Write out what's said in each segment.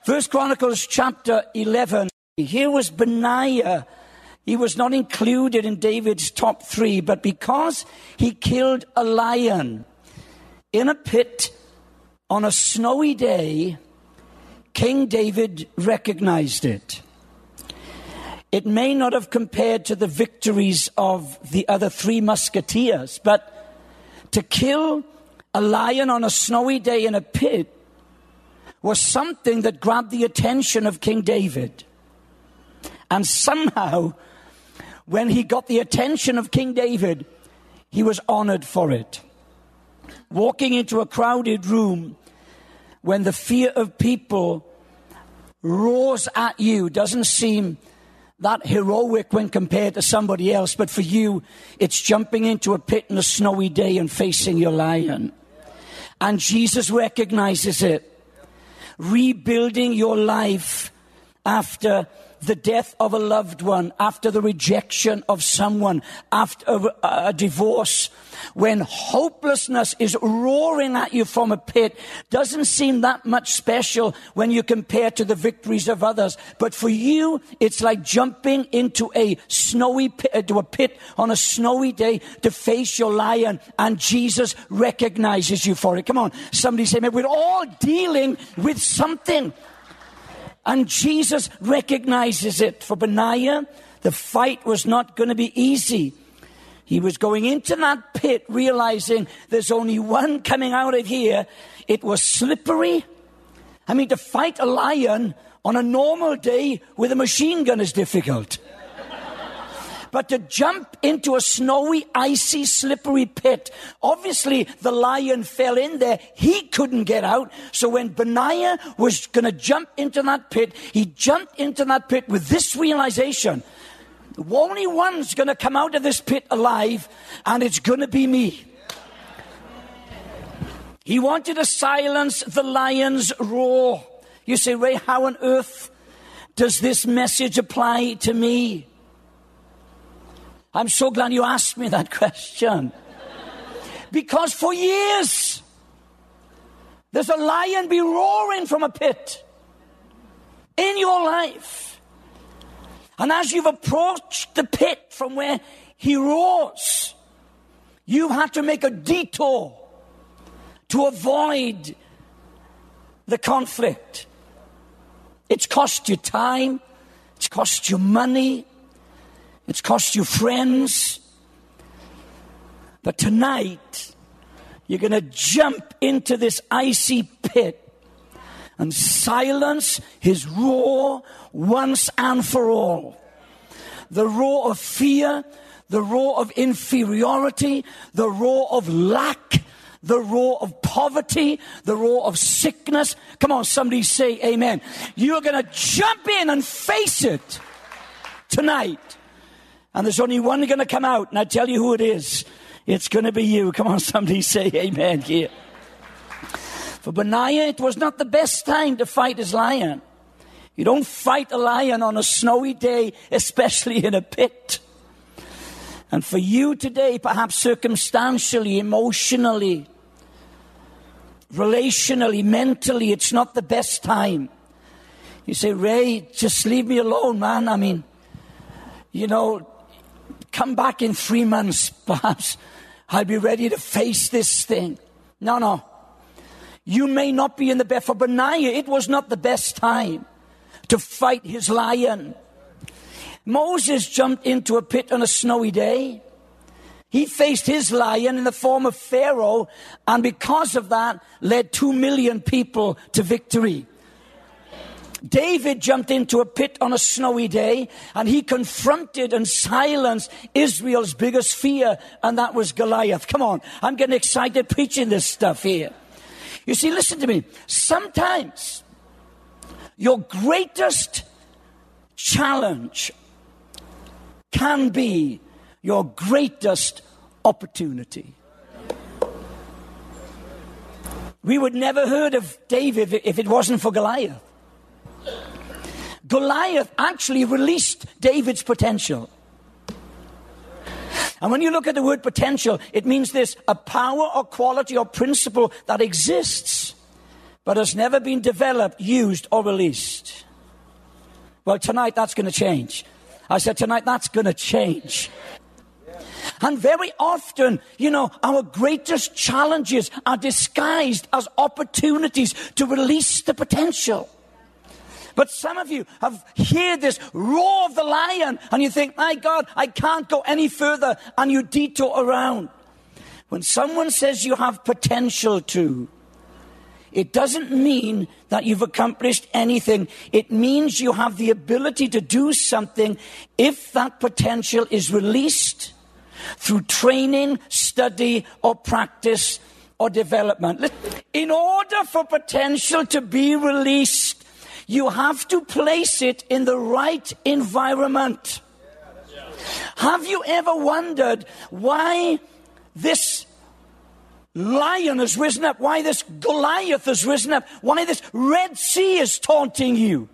First Chronicles chapter 11. Here was Benaiah. He was not included in David's top 3, but because he killed a lion in a pit on a snowy day, King David recognized it. It may not have compared to the victories of the other 3 musketeers, but to kill a lion on a snowy day in a pit was something that grabbed the attention of King David. And somehow, when he got the attention of King David, he was honored for it. Walking into a crowded room when the fear of people roars at you doesn't seem that heroic when compared to somebody else, but for you, it's jumping into a pit on a snowy day and facing your lion. And Jesus recognizes it. Rebuilding your life after the death of a loved one, after the rejection of someone, after a divorce, when hopelessness is roaring at you from a pit, doesn't seem that much special when you compare to the victories of others. But for you, it's like jumping into a snowy pit, to a pit on a snowy day to face your lion, and Jesus recognizes you for it. Come on, somebody say, man, we're all dealing with something. And Jesus recognizes it. For Benaiah, the fight was not going to be easy. He was going into that pit realizing there's only one coming out of here. It was slippery. I mean, to fight a lion on a normal day with a machine gun is difficult. But to jump into a snowy, icy, slippery pit, obviously the lion fell in there. He couldn't get out. So when Benaiah was going to jump into that pit, he jumped into that pit with this realization. Only one's going to come out of this pit alive, and it's going to be me. He wanted to silence the lion's roar. You say, Ray, how on earth does this message apply to me? I'm so glad you asked me that question. Because for years, there's a lion be roaring from a pit in your life. And as you've approached the pit from where he roars, you've had to make a detour to avoid the conflict. It's cost you time. It's cost you money. It's cost you friends. But tonight, you're going to jump into this icy pit and silence his roar once and for all. The roar of fear, the roar of inferiority, the roar of lack, the roar of poverty, the roar of sickness. Come on, somebody say amen. You're going to jump in and face it tonight. And there's only one going to come out, and I tell you who it is. It's going to be you. Come on, somebody say amen here. For Benaiah, it was not the best time to fight his lion. You don't fight a lion on a snowy day, especially in a pit. And for you today, perhaps circumstantially, emotionally, relationally, mentally, it's not the best time. You say, Ray, just leave me alone, man. I mean, you know, come back in 3 months, perhaps. I'll be ready to face this thing. No. You may not be in the best. For Benaiah, it was not the best time to fight his lion. Moses jumped into a pit on a snowy day. He faced his lion in the form of Pharaoh, and because of that, led 2 million people to victory. David jumped into a pit on a snowy day, and he confronted and silenced Israel's biggest fear, and that was Goliath. Come on, I'm getting excited preaching this stuff here. You see, listen to me. Sometimes your greatest challenge can be your greatest opportunity. We would never heard of David if it wasn't for Goliath. Goliath actually released David's potential. And when you look at the word potential, it means this: a power or quality or principle that exists, but has never been developed, used, or released. Well, tonight that's going to change. I said, tonight that's going to change. And very often, our greatest challenges are disguised as opportunities to release the potential. But some of you have heard this roar of the lion, and you think, my God, I can't go any further, and you detour around. When someone says you have potential to, it doesn't mean that you've accomplished anything. It means you have the ability to do something if that potential is released through training, study, or practice, or development. In order for potential to be released, you have to place it in the right environment. Have you ever wondered why this lion has risen up, why this Goliath has risen up, why this Red Sea is taunting you?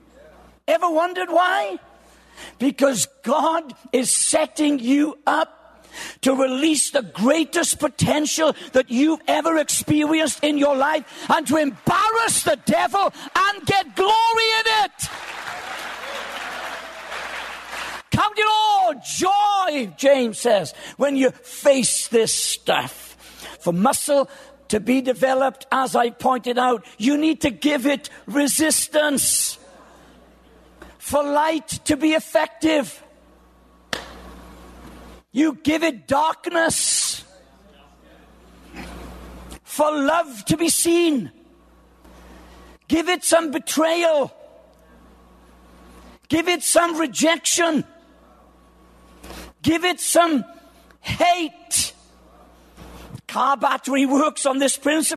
Ever wondered why? Because God is setting you up to release the greatest potential that you've ever experienced in your life, and to embarrass the devil and get glory in it. Count it all joy, James says, when you face this stuff. For muscle to be developed, as I pointed out, you need to give it resistance. For light to be effective, you give it darkness. For love to be seen, give it some betrayal. Give it some rejection. Give it some hate. Car battery works on this principle.